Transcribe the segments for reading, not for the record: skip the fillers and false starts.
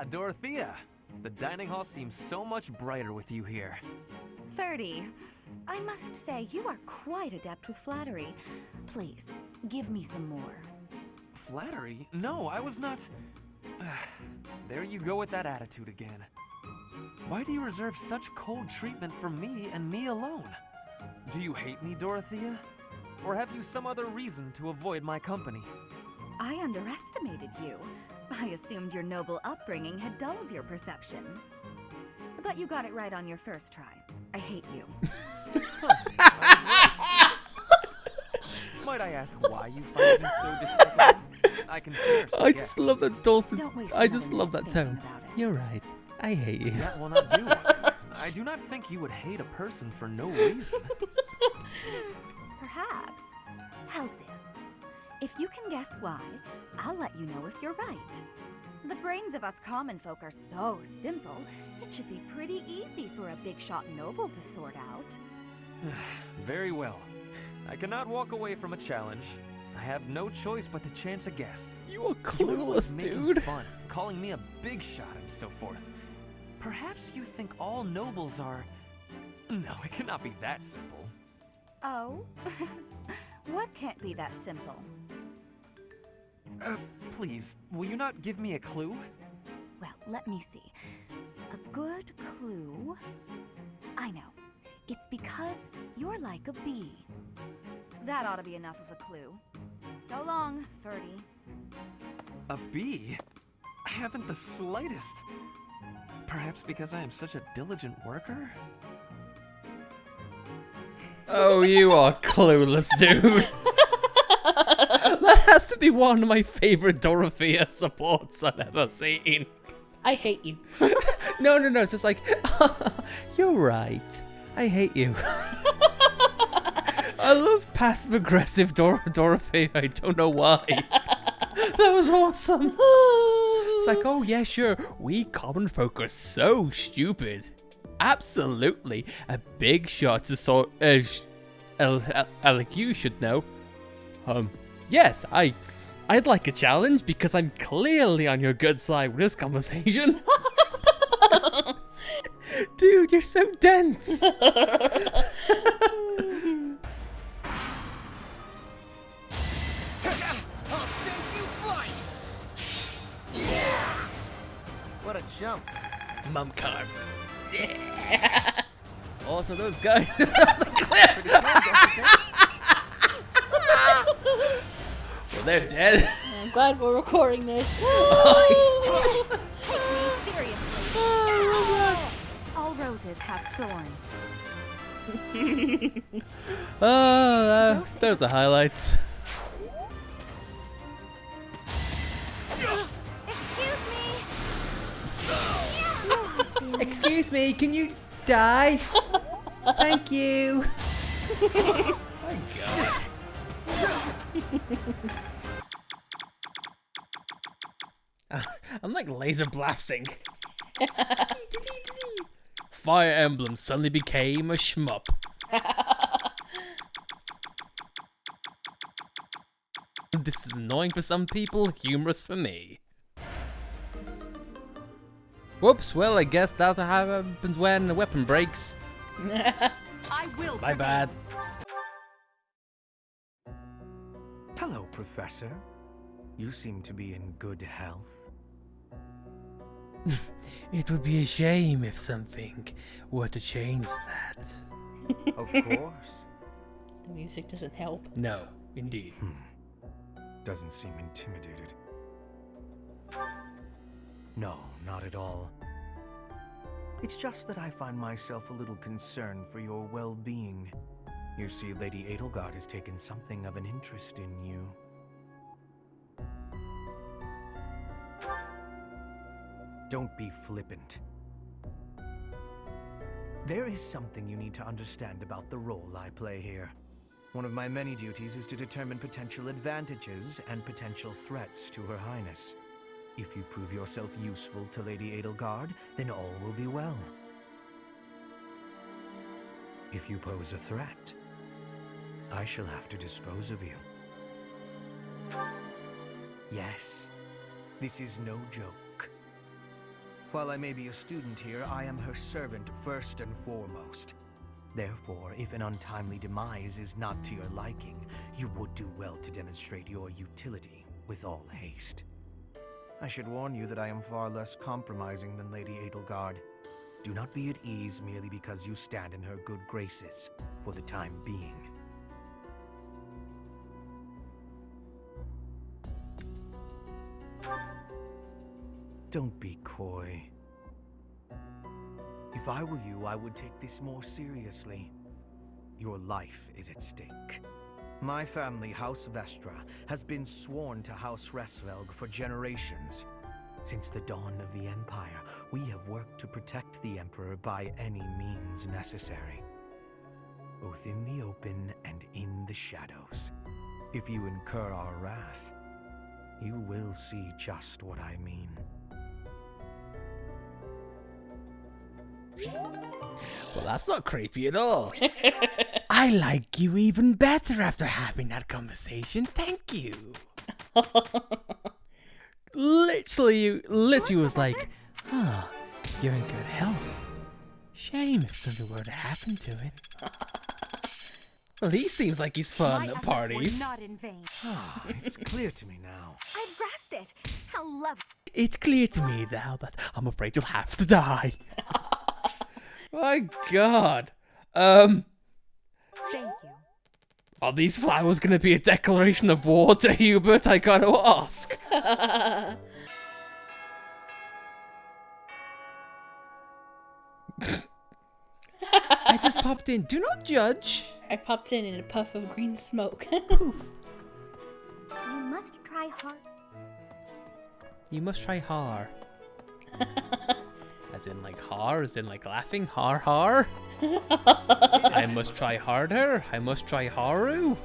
Dorothea. The dining hall seems so much brighter with you here. 30. I must say, you are quite adept with flattery. Please, give me some more. Flattery? No, I was not... There you go with that attitude again. Why do you reserve such cold treatment for me and me alone? Do you hate me, Dorothea? Or have you some other reason to avoid my company? I underestimated you. I assumed your noble upbringing had dulled your perception. But you got it right on your first try. I hate you. I was right. Might I ask why you find me so despicable? I can seriously I guess. just love that Dawson. Don't waste I just another love that minute tone. thinking about it. You're right. I hate you. That will not do. I do not think you would hate a person for no reason. Perhaps. How's this? If you can guess why, I'll let you know if you're right. The brains of us common folk are so simple, it should be pretty easy for a big shot noble to sort out. Very well. I cannot walk away from a challenge. I have no choice but to chance a guess. You are Whoever was clueless, making dude. fun, calling me a big shot and so forth. Perhaps you think all nobles are... No, it cannot be that simple. Oh? What can't be that simple? Please, will you not give me a clue? Well, let me see. A good clue? I know. It's because you're like a bee. That ought to be enough of a clue. So long, 30. A bee? I haven't the slightest. Perhaps because I am such a diligent worker? Oh, you are clueless, dude. That has to be one of my favorite Dorothea supports I've ever seen. I hate you. No, it's just like, you're right. I hate you. I love passive-aggressive Dorothea. I don't know why. That was awesome. It's like, oh yeah, sure. We common folk are so stupid. Absolutely. A big shot to sort... Alec, you should know. Yes, I'd like a challenge because I'm clearly on your good side with this conversation. Dude, you're so dense. I'll send you flying! What a jump. Mum card. Yeah. Also, those guys on the cliff. Well, they're dead. I'm glad we're recording this. Take me seriously. All roses have thorns. Those are highlights. Excuse me, can you just die? Thank you. My God. I'm like laser blasting. Fire Emblem suddenly became a shmup. This is annoying for some people, humorous for me. Whoops, well, I guess that's what happens when the weapon breaks. I will. My bad. Hello, Professor. You seem to be in good health. It would be a shame if something were to change that. Of course. The music doesn't help. No, indeed. Doesn't seem intimidated. No, not at all. It's just that I find myself a little concerned for your well-being. You see, Lady Edelgard has taken something of an interest in you. Don't be flippant. There is something you need to understand about the role I play here. One of my many duties is to determine potential advantages and potential threats to Her Highness. If you prove yourself useful to Lady Edelgard, then all will be well. If you pose a threat, I shall have to dispose of you. Yes, this is no joke. While I may be a student here, I am her servant first and foremost. Therefore, if an untimely demise is not to your liking, you would do well to demonstrate your utility with all haste. I should warn you that I am far less compromising than Lady Edelgard. Do not be at ease merely because you stand in her good graces for the time being. Don't be coy. If I were you, I would take this more seriously. Your life is at stake. My family, House Vestra, has been sworn to House Resvelg for generations. Since the dawn of the Empire, we have worked to protect the Emperor by any means necessary, both in the open and in the shadows. If you incur our wrath, you will see just what I mean. Well, that's not creepy at all. I like you even better after having that conversation. Thank you. Literally was like, huh, you're in good health. Shame if something were to happen to it. Well, he seems like he's fun at parties. Not in vain. It's clear to me now. I've grasped it. How lovely. It's clear to me now that I'm afraid you'll have to die. My God. Thank you. Are these flowers gonna be a declaration of war to Hubert? I gotta ask. I just popped in. Do not judge. I popped in a puff of green smoke. You must try hard. You must try har. As in like har, as in like laughing, har har. I must try harder. I must try haru.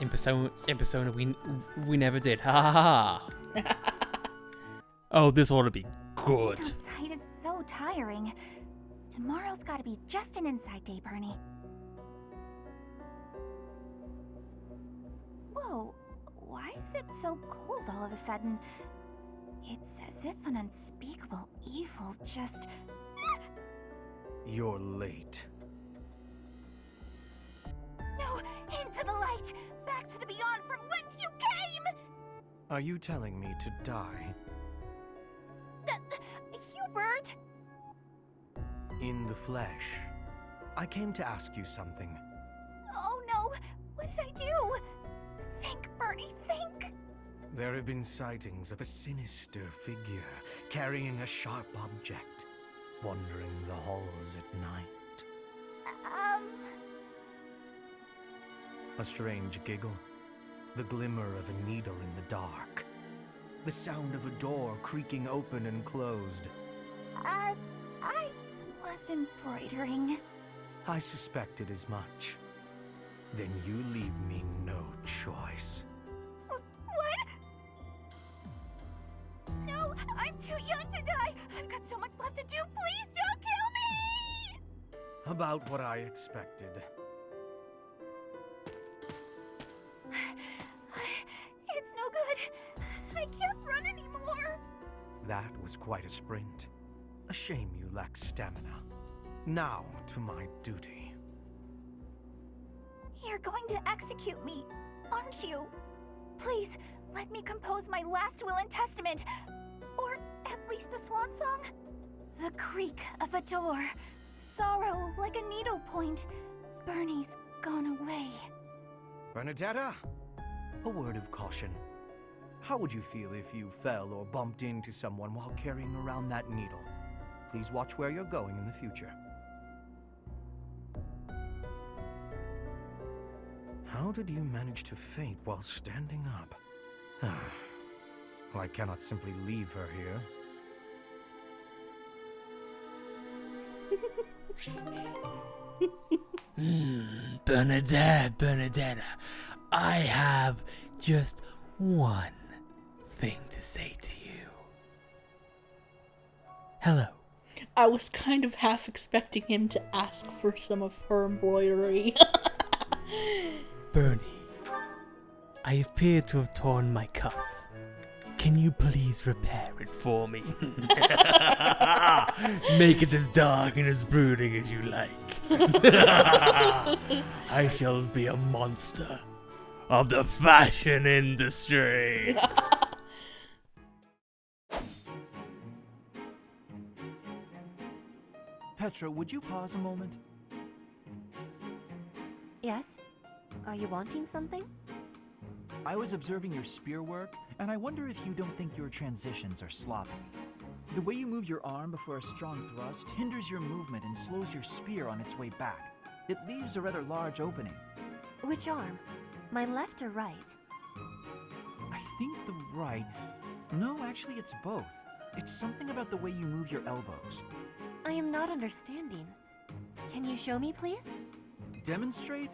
In Persona we never did. Ha ha ha. Oh, this ought to be good. Outside is so tiring. Tomorrow's gotta be just an inside day, Bernie. Whoa, why is it so cold all of a sudden? It's as if an unspeakable evil just... You're late. No! Into the light! Back to the beyond from whence you came! Are you telling me to die? Hubert! In the flesh. I came to ask you something. Oh no! What did I do? Think, Bernie, think! There have been sightings of a sinister figure carrying a sharp object, wandering the halls at night. A strange giggle, the glimmer of a needle in the dark, the sound of a door creaking open and closed. I was embroidering. I suspected as much. Then you leave me no choice. What? No, I'm too young to die. I've got so much left to do. Please don't kill me! About what I expected. It's no good. I can't run anymore. That was quite a sprint. A shame you lack stamina. Now to my duty. You're going to execute me, aren't you? Please, let me compose my last will and testament. Or at least a swan song. The creak of a door. Sorrow like a needle point. Bernie's gone away. Bernadetta, a word of caution. How would you feel if you fell or bumped into someone while carrying around that needle? Please watch where you're going in the future. How did you manage to faint while standing up? Well, I cannot simply leave her here. Bernadetta, I have just one thing to say to you. Hello. I was kind of half expecting him to ask for some of her embroidery. Bernie, I appear to have torn my cuff. Can you please repair it for me? Make it as dark and as brooding as you like. I shall be a monster of the fashion industry. Petra, would you pause a moment? Yes? Are you wanting something? I was observing your spear work, and I wonder if you don't think your transitions are sloppy. The way you move your arm before a strong thrust hinders your movement and slows your spear on its way back. It leaves a rather large opening. Which arm? My left or right? I think the right... No, actually it's both. It's something about the way you move your elbows. I am not understanding. Can you show me, please? Demonstrate?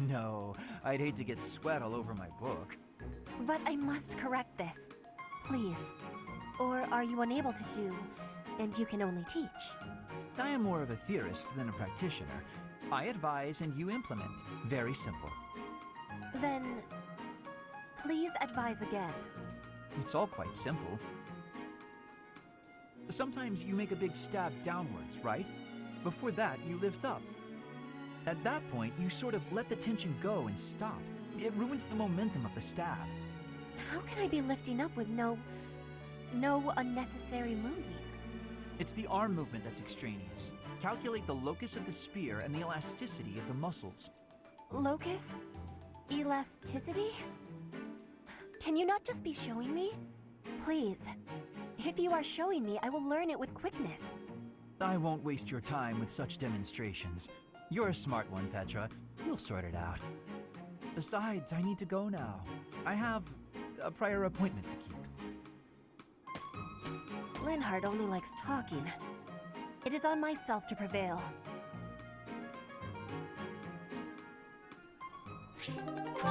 No, I'd hate to get sweat all over my book. But I must correct this. Please. Or are you unable to do, and you can only teach? I am more of a theorist than a practitioner. I advise and you implement. Very simple. Then, please advise again. It's all quite simple. Sometimes you make a big stab downwards, right? Before that, you lift up. At that point, you sort of let the tension go and stop. It ruins the momentum of the stab. How can I be lifting up with no unnecessary moving? It's the arm movement that's extraneous. Calculate the locus of the spear and the elasticity of the muscles. Locus? Elasticity? Can you not just be showing me? Please. If you are showing me, I will learn it with quickness. I won't waste your time with such demonstrations. You're a smart one, Petra. You'll sort it out. Besides, I need to go now. I have a prior appointment to keep. Linhardt only likes talking. It is on myself to prevail.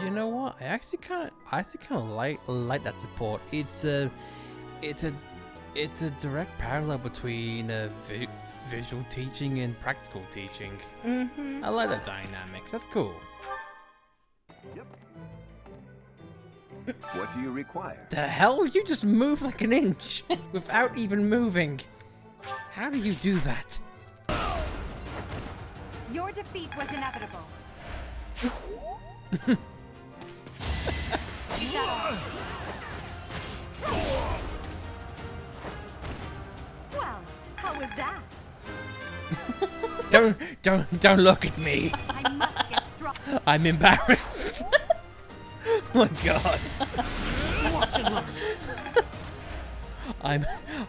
You know what? I actually kind of like that support. It's a direct parallel between visual teaching and practical teaching. Mm-hmm. I like that dynamic. That's cool. Yep. What do you require? The hell? You just move like an inch without even moving. How do you do that? Your defeat was inevitable. Well, how was that? Don't look at me. I must get strong. I'm embarrassed. Oh my god. Watch and learn.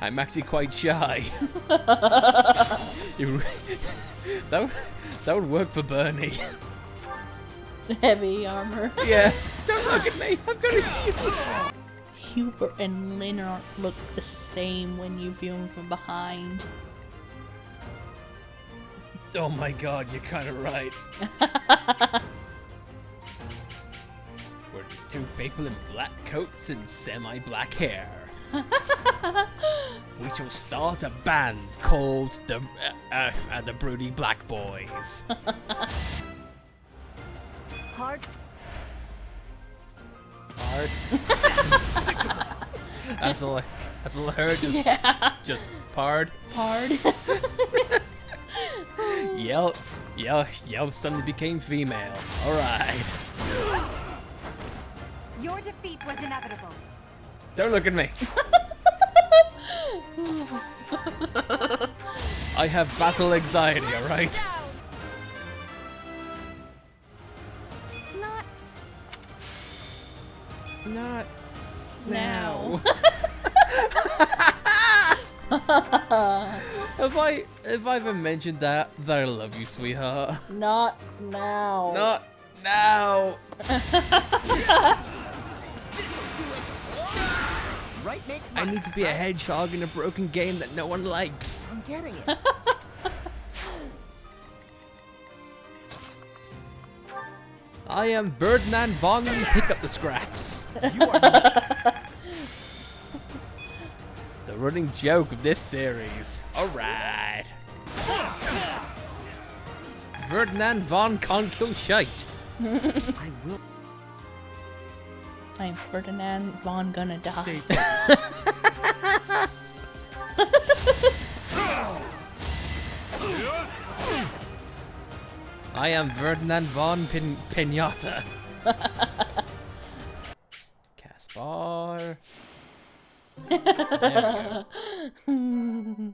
I'm actually quite shy. That would work for Bernie. Heavy armor. Yeah. Don't look at me. I've got a shield. Hubert and Linhardt look the same when you view them from behind. Oh my god, you're kind of right. We're just two people in black coats and semi-black hair. We shall start a band called the Broody Black Boys. Hard. That's all I heard. Just pard. Hard. Yell, suddenly became female. Alright. Your defeat was inevitable. Don't look at me. I have battle anxiety, alright? Not now. Have I ever mentioned that I love you, sweetheart? Not now. Not now. Right makes I need to be a hedgehog in a broken game that no one likes. I'm getting it. I am Birdman Von. Pick up the scraps. You are The running joke of this series. Alright. Ferdinand von can't kill shite. I will. I'm Ferdinand Von Gonna Die. Stay focused. I am Ferdinand von Pinata. Caspar. There we go.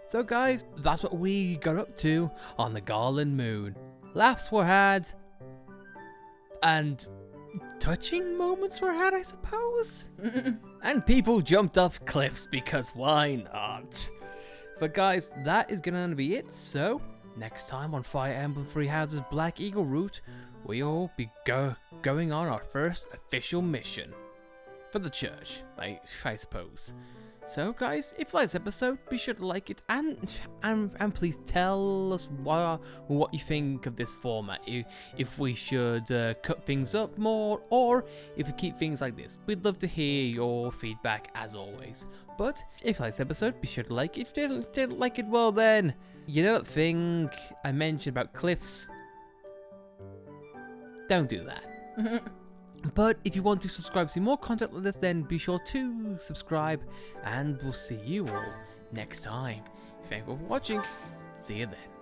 So guys, that's what we got up to on the Garland Moon. Laughs were had, and touching moments were had, I suppose. And people jumped off cliffs because why not? But guys, that is gonna be it. So next time on Fire Emblem Three Houses Black Eagle Route, we'll be going on our first official mission for the church, I suppose. So guys, if you like this episode, be sure to like it and please tell us what you think of this format. If we should cut things up more, or if we keep things like this. We'd love to hear your feedback as always. But if you like this episode, be sure to like it. If you didn't like it, well then, you know that thing I mentioned about cliffs? Don't do that. But if you want to subscribe to see more content like this, then be sure to subscribe, and we'll see you all next time. Thank you for watching. See you then.